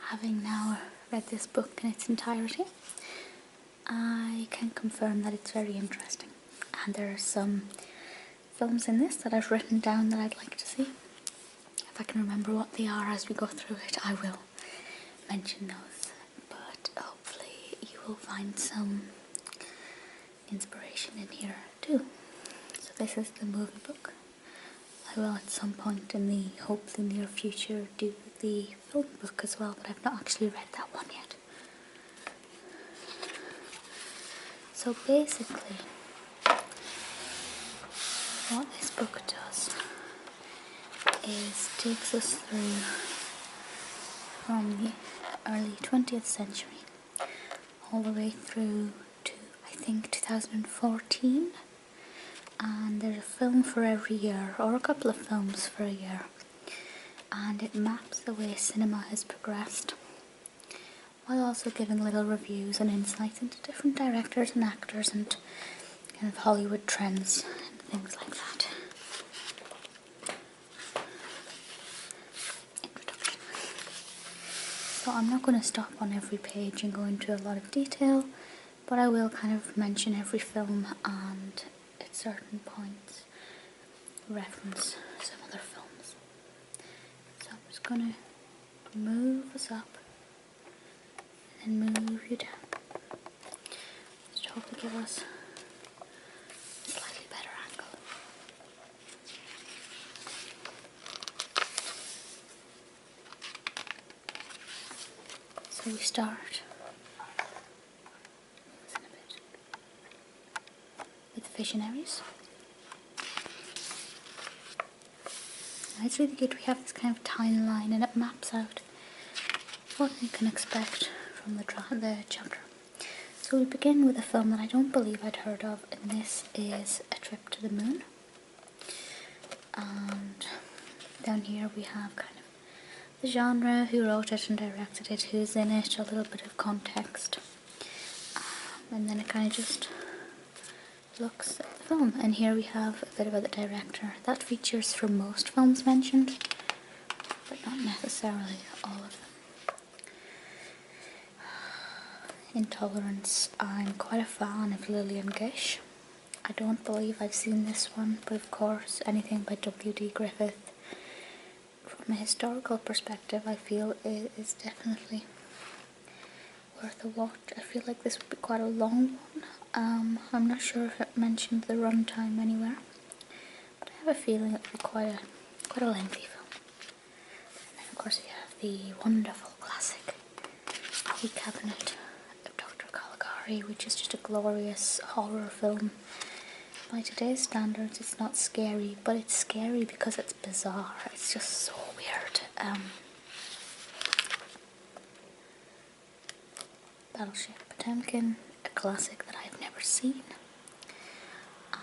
having now read this book in its entirety, I can confirm that it's very interesting. And there are some films in this that I've written down that I'd like to see. If I can remember what they are as we go through it, I will mention those. But hopefully you will find some inspiration in here too. So this is the movie book. I will at some point in the hopefully near future do the film book as well, but I've not actually read that one yet. So basically, what this book does is takes us through from the early 20th century all the way through to I think 2014, and there's a film for every year, or a couple of films for a year, and it maps the way cinema has progressed while also giving little reviews and insights into different directors and actors and kind of Hollywood trends and things like that. Introduction. So I'm not going to stop on every page and go into a lot of detail, but I will kind of mention every film and at certain points reference some other films. So I'm just going to move us up and move you down. Just hopefully give us a slightly better angle. So we start with Visionaries. And it's really good. We have this kind of timeline and it maps out what you can expect from the chapter. So we begin with a film that I don't believe I'd heard of, and this is A Trip to the Moon. And down here we have kind of the genre, who wrote it and directed it, who's in it, a little bit of context. And then it kind of just looks at the film. And here we have a bit about the director. That features for most films mentioned, but not necessarily all of them. Intolerance. I'm quite a fan of Lillian Gish. I don't believe I've seen this one, but of course anything by W.D. Griffith from a historical perspective I feel it is definitely worth a watch. I feel like this would be quite a long one. I'm not sure if it mentioned the runtime anywhere, but I have a feeling it would be quite a lengthy film. And then of course we have the wonderful classic The Cabinet of Dr. Caligari, which is just a glorious horror film. By today's standards it's not scary, but it's scary because it's bizarre. It's just so weird. Battleship Potemkin, a classic that I've never seen,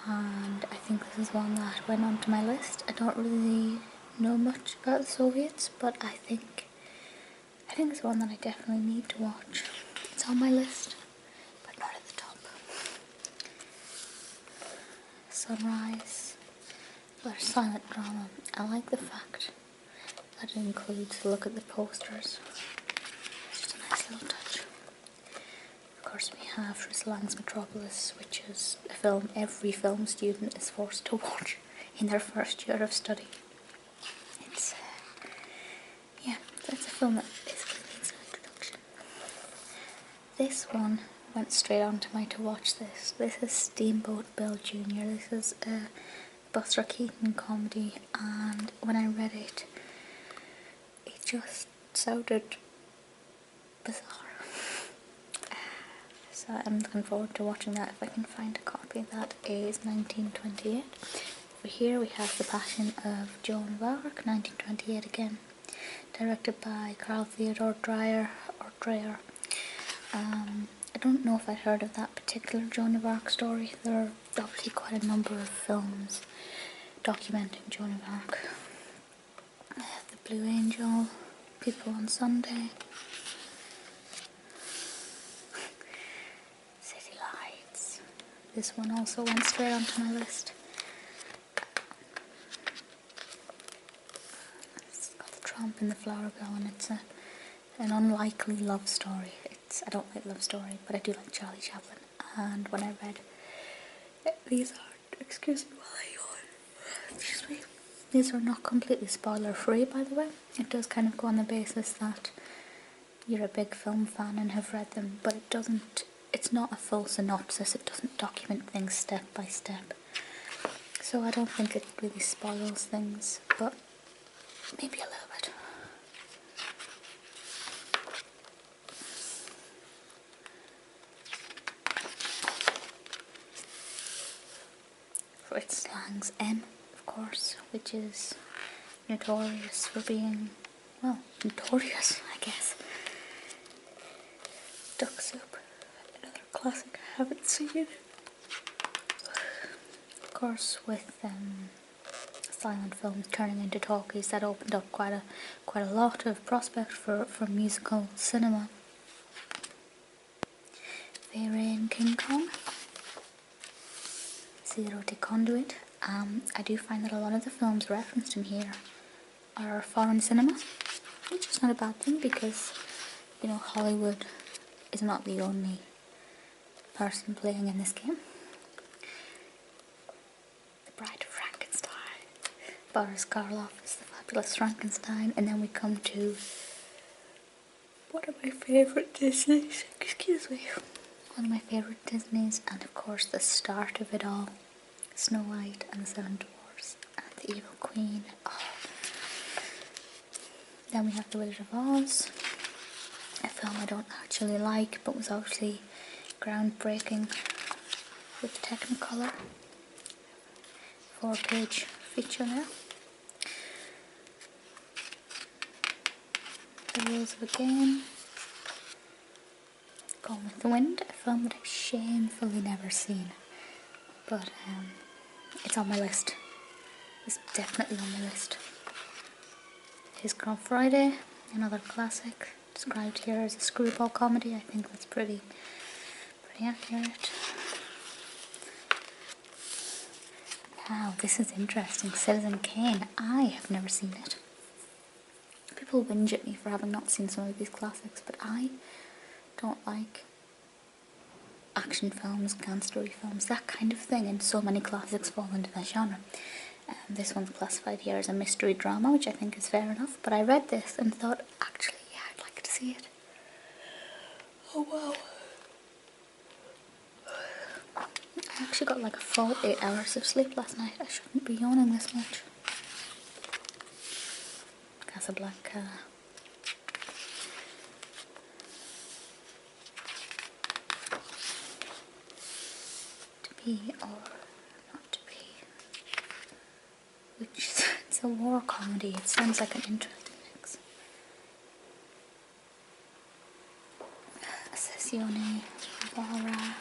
and I think this is one that went onto my list. I don't really know much about the Soviets, but I think it's one that I definitely need to watch. It's on my list, but not at the top. Sunrise, or silent drama. I like the fact that it includes a look at the posters. It's just a nice little touch. Of course we have Fritz Metropolis, which is a film every film student is forced to watch in their first year of study. It's it's a film that basically needs an introduction. This one went straight on to my to watch this. This is Steamboat Bill Jr. This is a Buster Keaton comedy, and when I read it, it just sounded bizarre. So I'm looking forward to watching that if I can find a copy. That is 1928. Over here we have The Passion of Joan of Arc, 1928 again, directed by Carl Theodor Dreyer. I don't know if I'd heard of that particular Joan of Arc story. There are obviously quite a number of films documenting Joan of Arc. The Blue Angel, People on Sunday, City Lights. This one also went straight onto my list. It's got the Trump and the Flower Girl, and it's a an unlikely love story. I don't like love story, but I do like Charlie Chaplin. And when I read these are, excuse me while I yawn, excuse me, these are not completely spoiler free, by the way. It does kind of go on the basis that you're a big film fan and have read them, but it's not a full synopsis, it doesn't document things step by step. So I don't think it really spoils things, but maybe a little bit. Fritz slangs M, of course, which is notorious for being, well, notorious, I guess. Duck Soup, another classic I haven't seen. Of course, with silent films turning into talkies, that opened up quite a lot of prospect for musical cinema. Fairy and King Kong, Zero to Conduit. I do find that a lot of the films referenced in here are foreign cinema, which is not a bad thing because, you know, Hollywood is not the only person playing in this game. The Bride of Frankenstein, Boris Karloff is the fabulous Frankenstein, and then we come to one of my favourite Disneys, excuse me, one of my favourite Disneys, and of course the start of it all, Snow White and the Seven Dwarfs and the Evil Queen. Oh. Then we have The Wizard of Oz, a film I don't actually like but was obviously groundbreaking with Technicolor. 4-page feature there. The Rules of the Game, Gone with the Wind, a film that I've shamefully never seen, but it's on my list. It's definitely on my list. His Girl Friday, another classic, described here as a screwball comedy. I think that's pretty accurate. Now, this is interesting. Citizen Kane. I have never seen it. People whinge at me for having not seen some of these classics, but I don't like action films, gangstery films, that kind of thing, and so many classics fall into that genre. This one's classified here as a mystery drama, which I think is fair enough, but I read this and thought, actually, yeah, I'd like to see it. Oh wow. I actually got like a full 8 hours of sleep last night. I shouldn't be yawning this much. Casablanca. To Be or Not to Be. Which is, it's a war comedy. It sounds like an interesting mix. Sessione, Vara.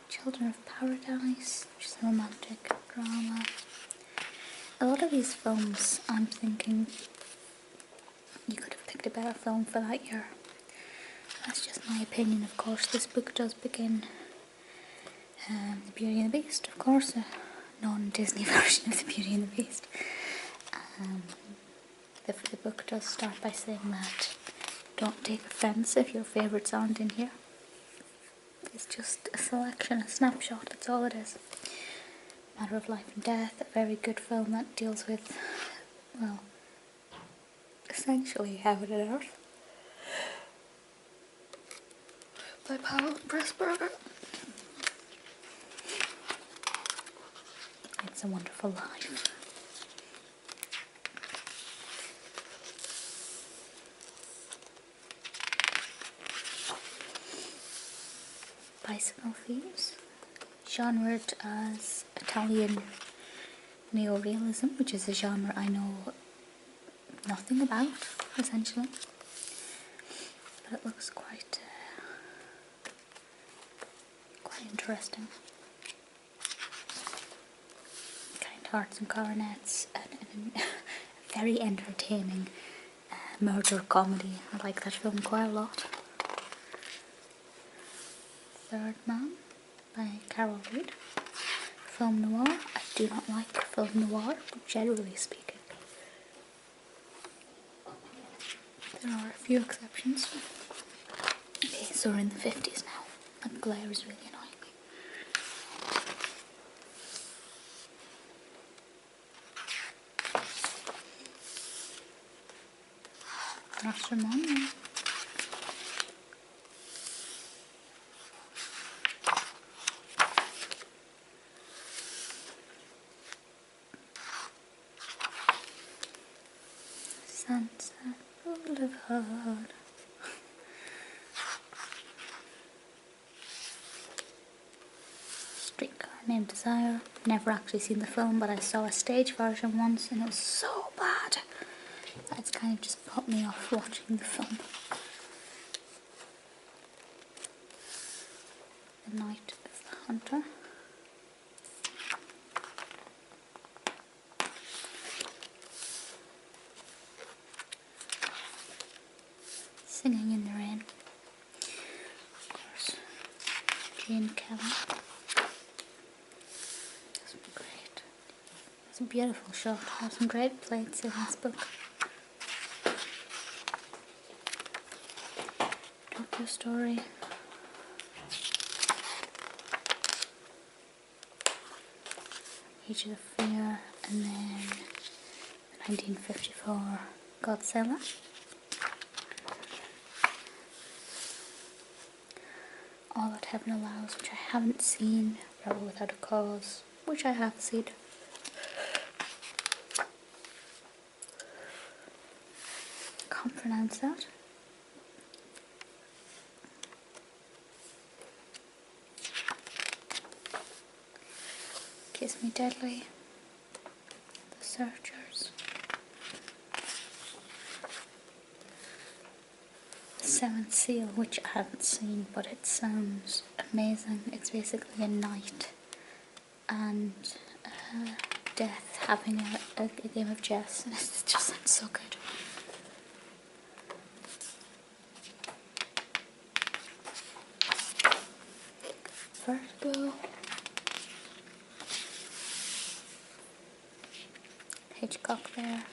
Children of Paradise, which is a romantic drama. A lot of these films, I'm thinking you could have picked a better film for that year. That's just my opinion, of course. This book does begin The Beauty and the Beast, of course, a non-Disney version of The Beauty and the Beast. The book does start by saying that don't take offence if your favourites aren't in here. It's just a selection, a snapshot, that's all it is. Matter of Life and Death, a very good film that deals with, well, essentially heaven and earth. By Powell Pressburger. It's a Wonderful Life. Bicycle Thieves, genred as Italian neorealism, which is a genre I know nothing about, essentially, but it looks quite interesting. Kind Hearts and Coronets, and a very entertaining murder comedy. I like that film quite a lot. Third Man by Carol Reed. Film noir. I do not like film noir, generally speaking. There are a few exceptions. Okay, so we're in the 50s now. That glare is really annoying me. Rashomon. Sunset Boulevard. Streetcar Named Desire. Never actually seen the film, but I saw a stage version once and it was so bad. It's kind of just put me off watching the film. The Night of the Hunter. Singing in the Rain. Of course. Jane Kelly. That's great. It's a beautiful shot. There's some great plates in this book. Tokyo Story. Age of Fear, and then the 1954 Godzilla. All That Heaven Allows, which I haven't seen. Rebel Without a Cause, which I have seen. Can't pronounce that. Kiss Me Deadly. The Searchers. The Seventh Seal, which I haven't seen, but it sounds amazing. It's basically a knight and death having a game of chess, and it just sounds so good. Vertigo. Hitchcock there.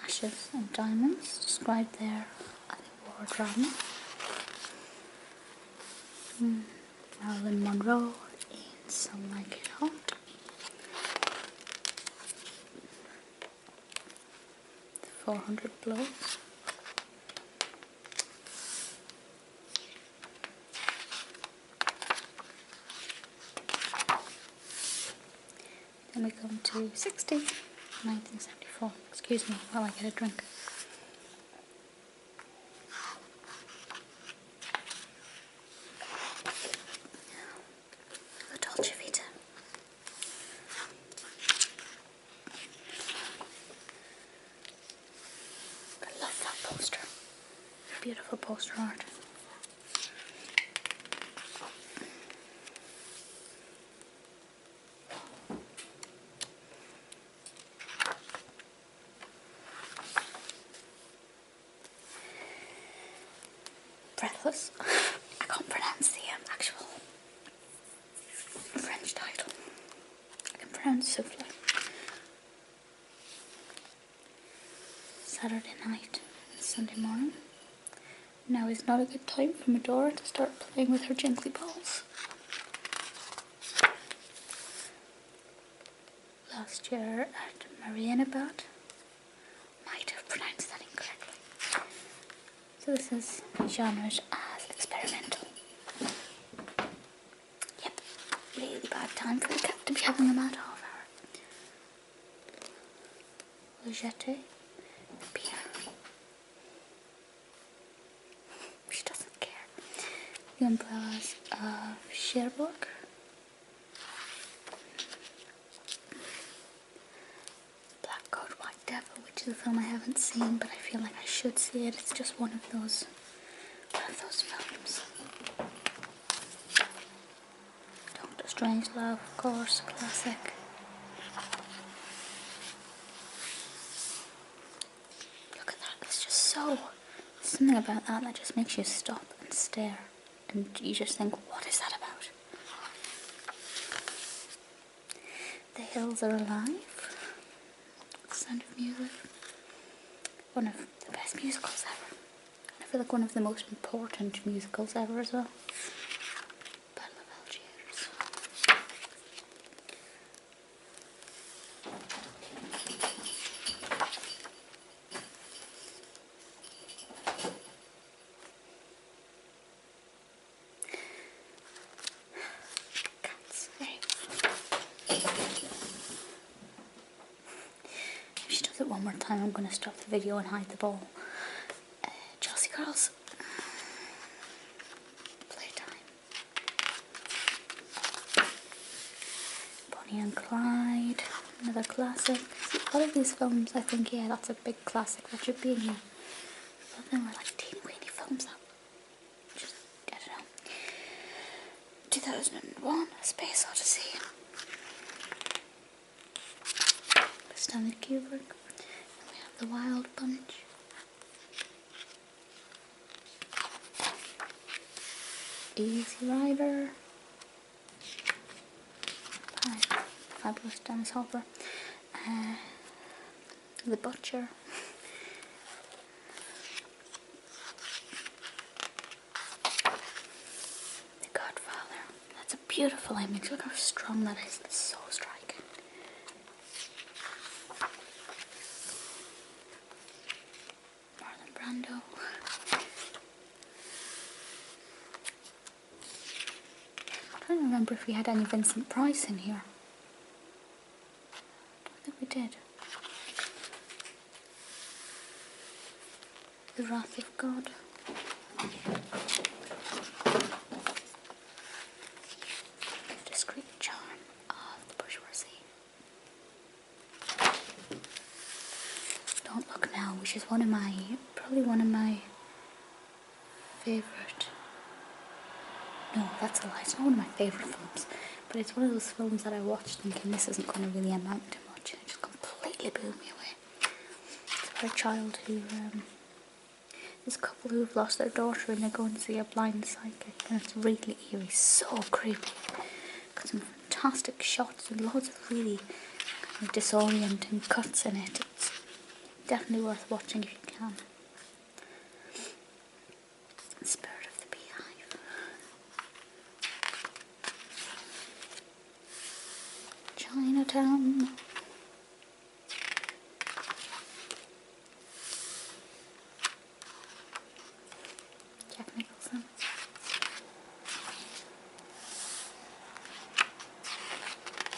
Ashes and Diamonds, described there, I think, war drama. Marilyn Monroe in Some Like It Hot. The 400 Blows. Then we come to 1974. Excuse me while I get a drink. The Dolce Vita. I love that poster. Beautiful poster art. Breathless. I can't pronounce the actual French title. I can pronounce souffle. Saturday night, Sunday morning. Now is not a good time for Medora to start playing with her jingly balls. Last year at Marienbad. Might have pronounced that incorrectly. So this is genres as experimental. Yep, really bad time for the cat to be having a mad half hour. Logette, beer. She doesn't care. The Umbrellas of Cherbourg. Black Coat, White Devil, which is a film I haven't seen, but I feel like I should see it. It's just one of those films. Doctor Strangelove, of course, classic. Look at that, it's just so... something about that just makes you stop and stare, and you just think, what is that about? The Hills Are Alive. Sound of Music. One of the best musicals ever. I feel like one of the most important musicals ever as well. Battle of Algiers. Cats. Hey. If she does it one more time, I'm going to stop the video and hide the ball. Chelsea Girls. Playtime. Bonnie and Clyde. Another classic. See, all of these films, I think, yeah, that's a big classic that should be in here. Some of them are like teeny weeny films that just, I don't know. 2001, A Space Odyssey. Stanley Kubrick. And we have The Wild Bunch. Easy Rider. Fabulous Dennis Hopper. The Butcher. The Godfather. That's a beautiful image. Look how strong that is. It's so striking. Marlon Brando. I don't remember if we had any Vincent Price in here. I don't think we did. The Wrath of God. The Discreet Charm of the Bourgeoisie. Don't Look Now, which is probably one of my favourite. No, that's a lie. It's not one of my favourite films, but it's one of those films that I watched thinking this isn't going to really amount to much, and it just completely blew me away. It's about a child who, this couple who've lost their daughter and they go and see a blind psychic, and it's really eerie, so creepy. Got some fantastic shots and loads of really kind of disorienting cuts in it. It's definitely worth watching if you can. Spirit of the Beehive. Chinatown. Jack Nicholson.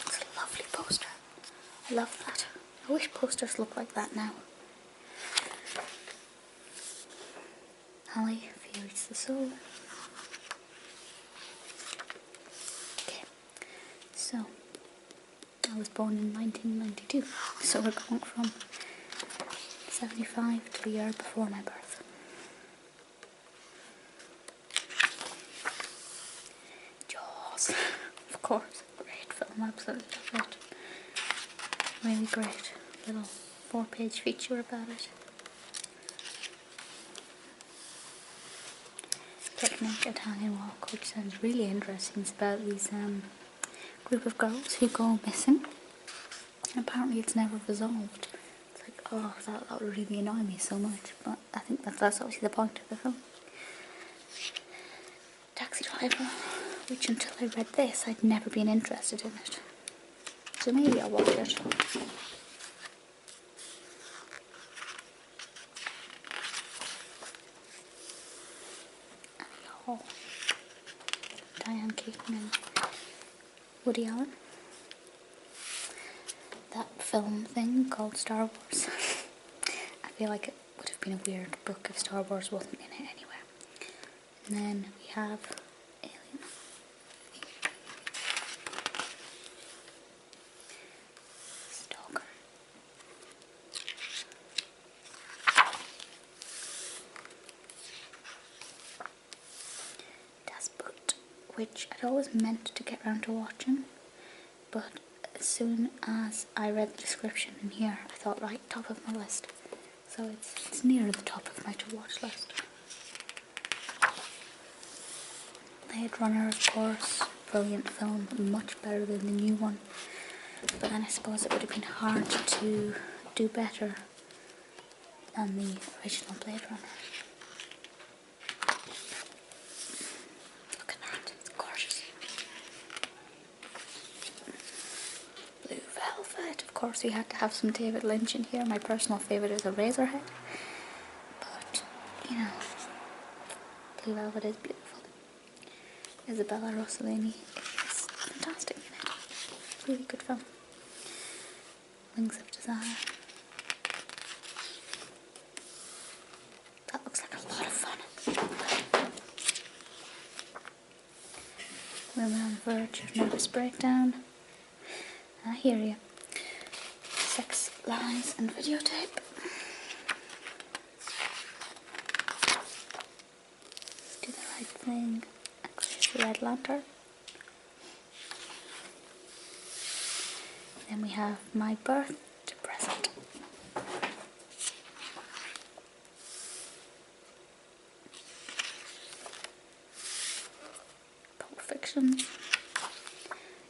It's a lovely poster. I love that. I wish posters look like that now. Holly, Fears the Soul. Okay, so I was born in 1992, so we're going from 75 to the year before my birth. Jaws, of course, great film, absolutely love it. Really great little 4-page feature about it. Picnic, Italian Walk, which sounds really interesting. It's about these group of girls who go missing, and apparently it's never resolved. It's like, oh, that would really annoy me so much, but I think that's obviously the point of the film. Taxi Driver, which until I read this I'd never been interested in it, so maybe I'll watch it. Diane Keaton and Woody Allen. That film thing called Star Wars. I feel like it would have been a weird book if Star Wars wasn't in it anyway. And then we have Alien. Stalker. Which I'd always meant to get around to watching, but as soon as I read the description in here, I thought, right, top of my list. So it's near the top of my to-watch list. Blade Runner, of course, brilliant film, much better than the new one. But then I suppose it would have been hard to do better than the original Blade Runner. Look at that, it's gorgeous. Blue velvet, of course we had to have some David Lynch in here. My personal favourite is Eraserhead. But, you know, Blue Velvet is beautiful. Isabella Rossellini is fantastic in it. Really good film. Wings of Desire. That looks like a lot of fun. Women on the Verge of Nervous Breakdown. I hear you. Sex, Lies and Videotape. Do the Right Thing. Actually, the Red Lantern. Then we have My Birth to Present. Pulp Fiction.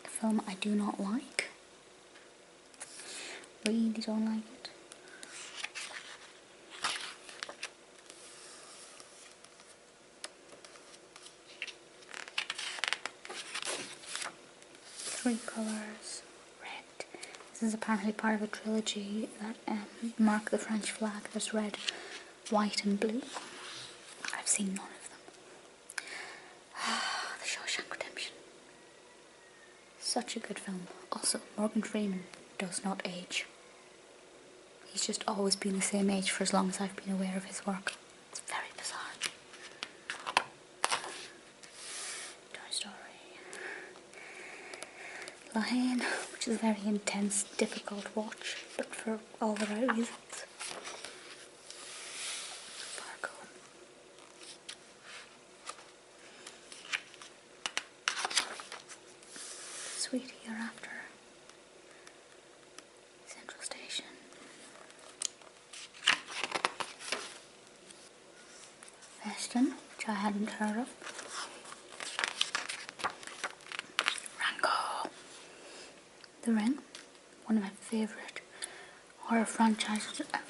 A film I do not like. Really don't like it. Three Colours. Red. This is apparently part of a trilogy that mark the French flag. There's red, white and blue. I've seen none of them. The Shawshank Redemption. Such a good film. Also, Morgan Freeman does not age. He's just always been the same age for as long as I've been aware of his work. It's very bizarre. Toy Story. Lion, which is a very intense, difficult watch, but for all the right reasons. Fargo. Sweet Hereafter. Central Station. Western, which I hadn't heard of. Rango. The Ring, one of my favourite horror franchises ever.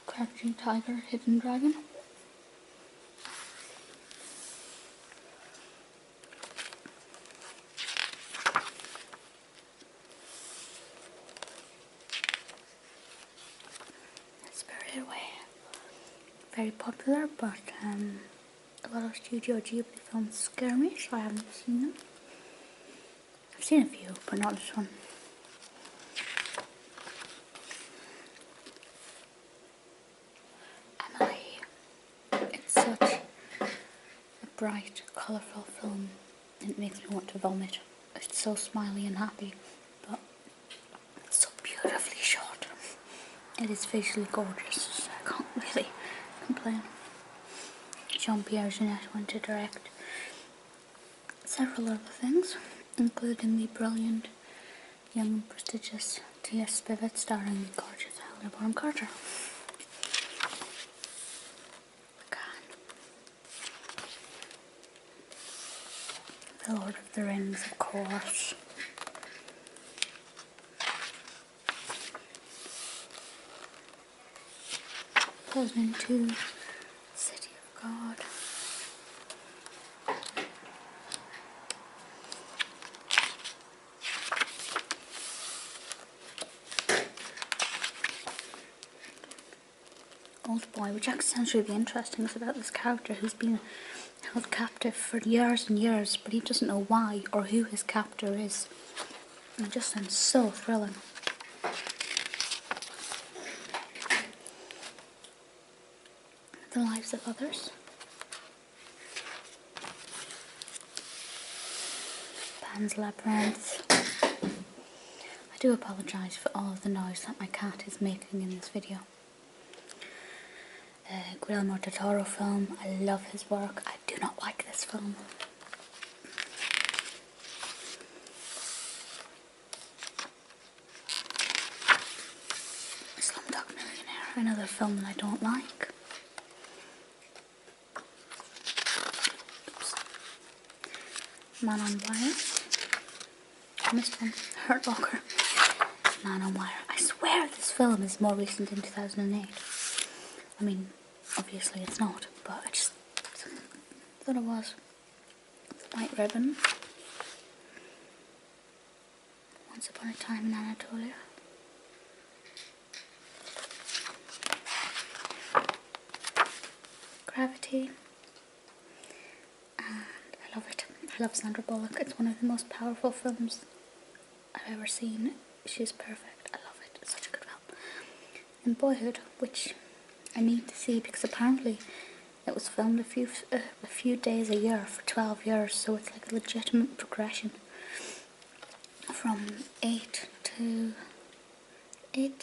Crouching Tiger, Hidden Dragon. Spirited Away. Very popular, but a lot of Studio Ghibli films scare me, so I haven't seen them. I've seen a few, but not this one. Emily. It's such a bright, colourful film. It makes me want to vomit. It's so smiley and happy, but it's so beautifully shot. It is visually gorgeous, so I can't really complain. Jean-Pierre Jeunet went to direct several other things, including the brilliant, young, prestigious T.S. Spivet starring the gorgeous Helena Bonham Carter. McLean. The Lord of the Rings, of course. Goes into City of God. Old Boy, which actually sounds really interesting. It's about this character who's been held captive for years and years, but he doesn't know why or who his captor is. And it just sounds so thrilling. The Lives of Others. Pan's Labyrinth. I do apologise for all of the noise that my cat is making in this video. Guillermo del Toro film. I love his work. I do not like this film. Slumdog Millionaire. Another film that I don't like. Oops. Man on Wire. I missed one. Hurt Locker. Man on Wire. I swear this film is more recent than 2008. I mean, obviously it's not, but I just thought it was. White Ribbon. Once Upon a Time in Anatolia. Gravity. And I love it. I love Sandra Bullock. It's one of the most powerful films I've ever seen. She's perfect. I love it. It's such a good film. And Boyhood, which I need to see because apparently it was filmed a few days a year for 12 years, so it's like a legitimate progression from 8 to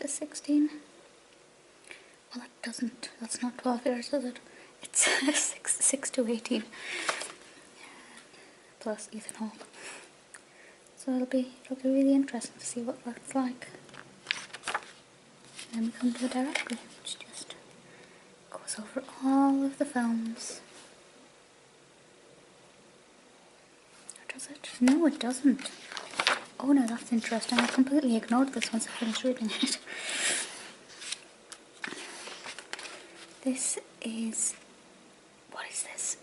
16. Well, that's not 12 years, is it? It's 6 to 18. Plus Ethan Hawke. So it'll be really interesting to see what that's like. And then we come to the directory, which just goes over all of the films. Or does it? No, it doesn't. Oh no, that's interesting. I completely ignored this once I finished reading it. This is... what is this?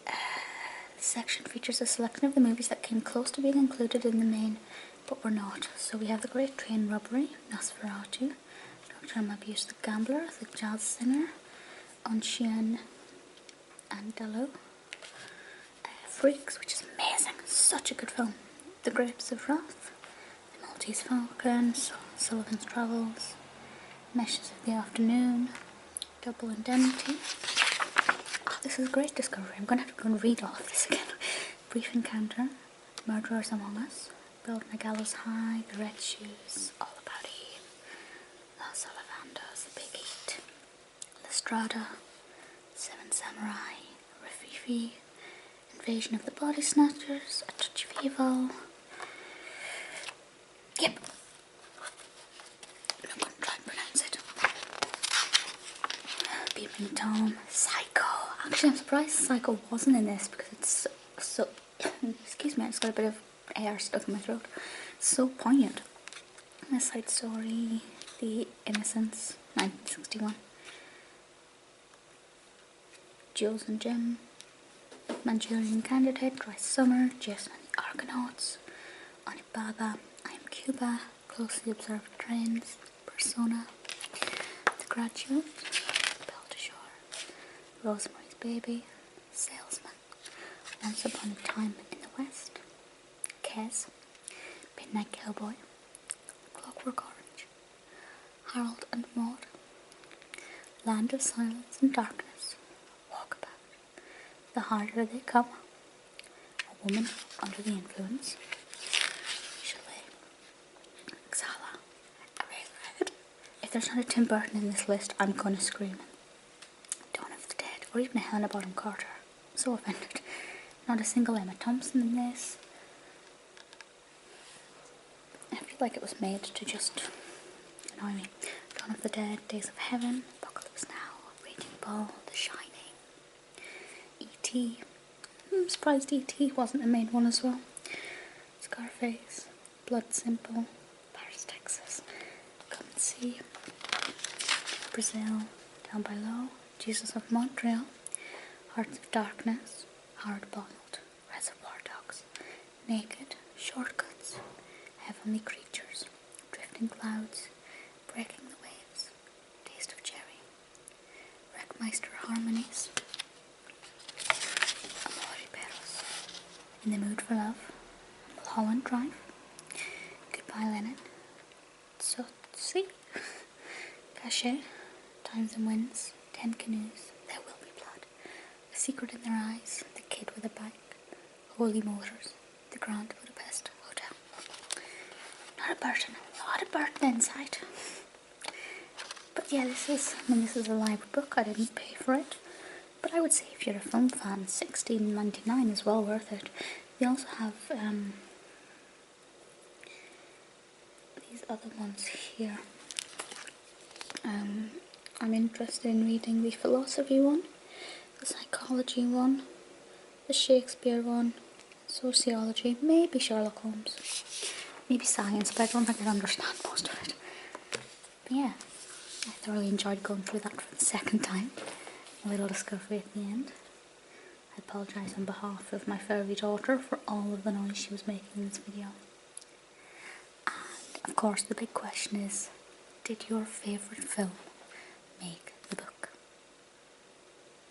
This section features a selection of the movies that came close to being included in the main, but were not. So we have The Great Train Robbery, Nosferatu, Dr. Amabius the Gambler, The Jazz Singer, Untitled and Dello, Freaks, which is amazing, such a good film, The Grapes of Wrath, The Maltese Falcon, Sullivan's Travels, Meshes of the Afternoon, Double Indemnity. Oh, this is a great discovery. I'm going to have to go and read all of this again. Brief Encounter, Murderers Among Us, Build My Gallows High, The Red Shoes, All About Eve, Los Ollivandos, The Big Eat, Lestrada, Seven Samurai, Rafifi, Invasion of the Body Snatchers, A Touch of Evil. Yep. I'm going to try and pronounce it. Peeping Tom, Psycho. Actually, I'm surprised Psycho wasn't in this because it's so excuse me, I just got a bit of air stuck in my throat. It's so poignant. West Side Story, The Innocents, 1961. Jules and Jim, Manchurian Candidate, Dry Summer, Jason and the Argonauts, Onibaba, I Am Cuba, Closely Observed Trends, Persona, The Graduate, Belle de Jour, Rosemary's Baby, Salesman, Once Upon a Time in the West, Kes, Midnight Cowboy, Clockwork Orange, Harold and Maude, Land of Silence and Darkness, Walkabout, The Harder They Come, A Woman Under the Influence, Chalet, Xala, Eraserhead. If there's not a Tim Burton in this list, I'm gonna scream. Dawn of the Dead, or even a Helena Bonham Carter. I'm so offended. Not a single Emma Thompson in this. I feel like it was made to just annoy me. Dawn of the Dead, Days of Heaven, Apocalypse Now, Raging Bull, The Shining, E.T. I'm surprised E.T. wasn't the main one as well. Scarface, Blood Simple, Paris, Texas, Come and See, Brazil, Down by Low, Jesus of Montreal, Hearts of Darkness, Hard Boiled, Reservoir Dogs, Naked, Shortcuts, Heavenly Creatures, Drifting Clouds, Breaking the Waves, Taste of Cherry, Wreckmeister Harmonies, Amor y Perros, In the Mood for Love, Mulholland Drive, Goodbye Lenin, Tsotsi, Cachet, Times and Winds, 10 Canoes, There Will Be Blood, A Secret in Their Eyes, The Kid with a Bike, Holy Motors, The Grand Budapest Hotel. Not a Burton inside. But yeah, this is a library book. I didn't pay for it. But I would say if you're a film fan, $16.99 is well worth it. They also have these other ones here. I'm interested in reading the philosophy one, the psychology one, the Shakespeare one, sociology, maybe Sherlock Holmes, maybe science, but I don't think I'd understand most of it. But yeah, I thoroughly enjoyed going through that for the second time. A little discovery at the end. I apologise on behalf of my furry daughter for all of the noise she was making in this video. And of course the big question is, did your favourite film make